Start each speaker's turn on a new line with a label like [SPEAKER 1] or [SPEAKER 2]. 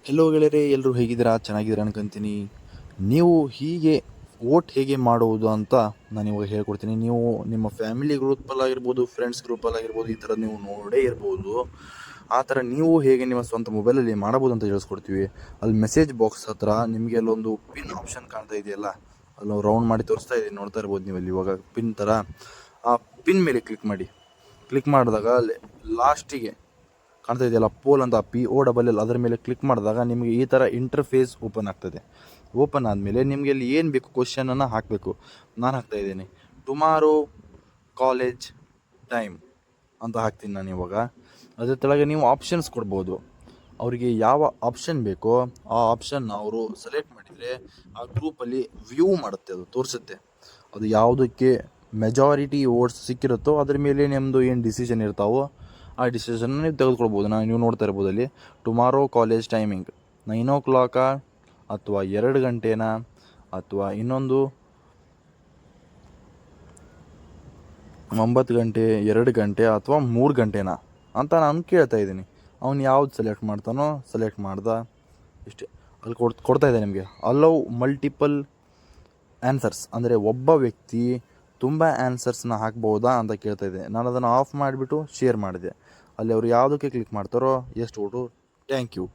[SPEAKER 1] Hello ಗೆಳೆಯರೇ, ಎಲ್ಲರೂ ಹೇಗಿದ್ದೀರಾ? ಚೆನ್ನಾಗಿದ್ದೀರಾ ಅನ್ಕೊಂತೀನಿ. ನೀವು ಹೀಗೆ ವೋಟ್ ಹೇಗೆ ಮಾಡುವುದು ಅಂತ ನಾನು ಇವಾಗ ಹೇಳ್ಕೊಡ್ತೀನಿ. ನೀವು ನಿಮ್ಮ ಫ್ಯಾಮಿಲಿ ಗ್ರೂಪಲ್ಲಾಗಿರ್ಬೋದು, ಫ್ರೆಂಡ್ಸ್ ಗ್ರೂಪಲ್ಲಾಗಿರ್ಬೋದು, ಈ ಥರ ನೀವು ನೋಡೇ ಇರ್ಬೋದು. ಆ ಥರ ನೀವು ಹೇಗೆ ನಿಮ್ಮ ಸ್ವಂತ ಮೊಬೈಲಲ್ಲಿ ಮಾಡ್ಬೋದು ಅಂತ ತಿಳಿಸ್ಕೊಡ್ತೀವಿ. ಅಲ್ಲಿ ಮೆಸೇಜ್ ಬಾಕ್ಸ್ ಹತ್ರ ನಿಮಗೆ ಅಲ್ಲೊಂದು ಪಿನ್ ಆಪ್ಷನ್ ಕಾಣ್ತಾ ಇದೆಯಲ್ಲ, ಅಲ್ಲಿ ರೌಂಡ್ ಮಾಡಿ ತೋರಿಸ್ತಾ ಇದ್ದೀನಿ, ನೋಡ್ತಾ ಇರ್ಬೋದು ನೀವು ಅಲ್ಲಿ. ಇವಾಗ ಪಿನ್ ಥರ ಆ ಪಿನ್ ಮೇಲೆ ಕ್ಲಿಕ್ ಮಾಡಿ. ಕ್ಲಿಕ್ ಮಾಡಿದಾಗ ಲಾಸ್ಟಿಗೆ ಕಾಣ್ತಾ ಇದೆಯಲ್ಲ, ಪೋಲ್ ಅಂತ POLL, ಅದರ ಮೇಲೆ ಕ್ಲಿಕ್ ಮಾಡಿದಾಗ ನಿಮಗೆ ಈ ಥರ ಇಂಟರ್ಫೇಸ್ ಓಪನ್ ಆಗ್ತದೆ. ಓಪನ್ ಆದಮೇಲೆ ನಿಮಗೆ ಅಲ್ಲಿ ಏನು ಬೇಕು ಕ್ವಶನನ್ನು ಹಾಕಬೇಕು. ನಾನು ಹಾಕ್ತಾಯಿದ್ದೀನಿ, ಟುಮಾರೋ ಕಾಲೇಜ್ ಟೈಮ್ ಅಂತ ಹಾಕ್ತೀನಿ ನಾನು ಇವಾಗ. ಅದ್ರ ಕೆಳಗೆ ನೀವು ಆಪ್ಷನ್ಸ್ ಕೊಡ್ಬೋದು. ಅವರಿಗೆ ಯಾವ ಆಪ್ಷನ್ ಬೇಕೋ ಆ ಆಪ್ಷನ್ನ ಅವರು ಸೆಲೆಕ್ಟ್ ಮಾಡಿದರೆ ಆ ಗ್ರೂಪಲ್ಲಿ ವ್ಯೂ ಮಾಡುತ್ತೆ, ಅದು ತೋರಿಸುತ್ತೆ. ಅದು ಯಾವುದಕ್ಕೆ ಮೆಜಾರಿಟಿ ವೋಟ್ಸ್ ಸಿಕ್ಕಿರುತ್ತೋ ಅದ್ರ ಮೇಲೆ ನಿಮ್ಮದು ಏನು ಡಿಸಿಷನ್ ಇರ್ತಾವೋ ಆ ಡಿಸಿಷನ್ನ ನೀವು ತೆಗೆದುಕೊಳ್ಬೋದು. ನೀವು ನೋಡ್ತಾ ಇರ್ಬೋದು ಅಲ್ಲಿ, ಟುಮಾರೋ ಕಾಲೇಜ್ ಟೈಮಿಂಗ್ 9 o'clock ಅಥವಾ 2 ಗಂಟೆನಾ ಅಥವಾ ಇನ್ನೊಂದು 9 ಗಂಟೆ, 2 ಗಂಟೆ ಅಥವಾ 3 ಗಂಟೆನಾ ಅಂತ ನಾನು ಕೇಳ್ತಾ ಇದ್ದೀನಿ. ಅವ್ನು ಯಾವ್ದು ಸೆಲೆಕ್ಟ್ ಮಾಡ್ತಾನೋ ಸೆಲೆಕ್ಟ್ ಮಾಡ್ದ, ಇಷ್ಟೇ. ಅಲ್ಲಿ ಕೊಡ್ತಾ ಇದೆ ನಿಮಗೆ ಅಲೌ ಮಲ್ಟಿಪಲ್ ಆನ್ಸರ್ಸ್, ಅಂದರೆ ಒಬ್ಬ ವ್ಯಕ್ತಿ ತುಂಬ ಆನ್ಸರ್ಸ್ನ ಹಾಕ್ಬೋದಾ ಅಂತ ಕೇಳ್ತಾ ಇದೆ. ನಾನು ಅದನ್ನು ಆಫ್ ಮಾಡಿಬಿಟ್ಟು ಶೇರ್ ಮಾಡಿದೆ. ಅಲ್ಲಿ ಅವರು ಯಾವುದಕ್ಕೆ ಕ್ಲಿಕ್ ಮಾಡ್ತಾರೋ ಎಷ್ಟು ಓಟು, ಥ್ಯಾಂಕ್ ಯು.